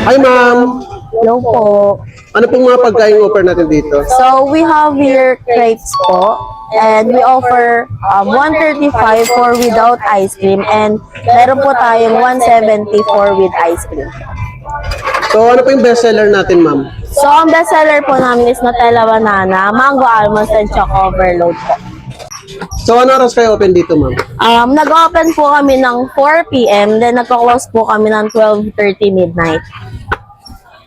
Hi ma'am! Hello po. Ano pong mga pagkain offer natin dito? So, we have here crepes po. And we offer 135 for without ice cream. And meron po tayong 170 for with ice cream. So ano po yung best seller natin ma'am? So, ang best seller po namin is Nutella Banana, Mango Almond, and Choco Overload po. So ano oras kayo open dito ma'am? Nag-open po kami ng 4 p.m. Then nagko-close po kami ng 12:30 midnight.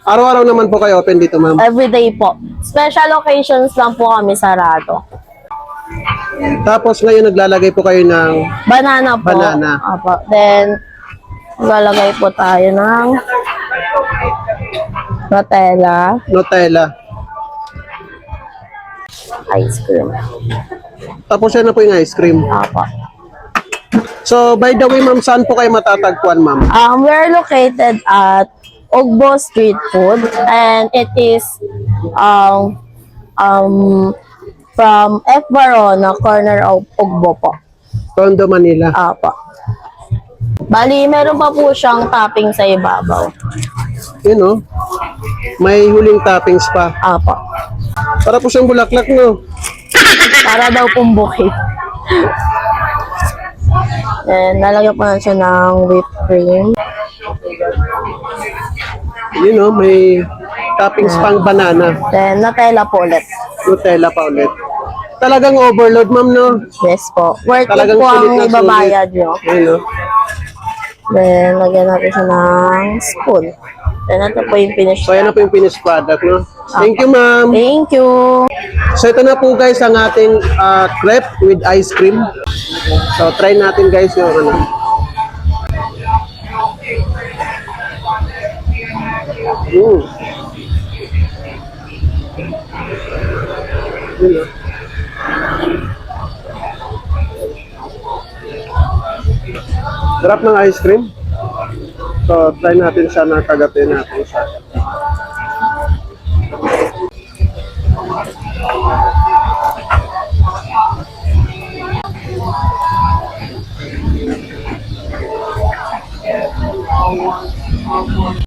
Araw-araw naman po kayo open dito ma'am? Everyday po. Special occasions lang po kami sarado. Tapos ngayon naglalagay po kayo ng Banana po. Banana. Apo. Then, lalagay po tayo ng Nutella. ice cream. Tapos yan na po yung ice cream. Apo. So by the way ma'am, saan po kayo matatagpuan ma'am? We're located at Ugbo Street Food and it is from F. Barona, corner of Ugbo po. Tondo, Manila. Apo. Bali, meron pa po siyang topping sa ibabaw. Yun o. May huling toppings pa. Apo. Para po siyang bulaklak no. Para daw pong bukid. And nalagyan po na siya ng whipped cream. Yun o, may toppings pang banana. Then Nutella po ulit. Nutella pa ulit. Talagang overload ma'am no. Yes po. Worth it Talagang po sulit ang na ibabayad nyo. Ayun o. Then, lagyan natin siya ng spoon. Then, ito po yung finish. So yan na po yung finished product no. Thank you ma'am. Thank you. So ito na po guys ang ating crepe with ice cream. So try natin guys yung ano. Mm. Yun, ah. Sarap ng ice cream. So try natin siya na kagatin natin siya.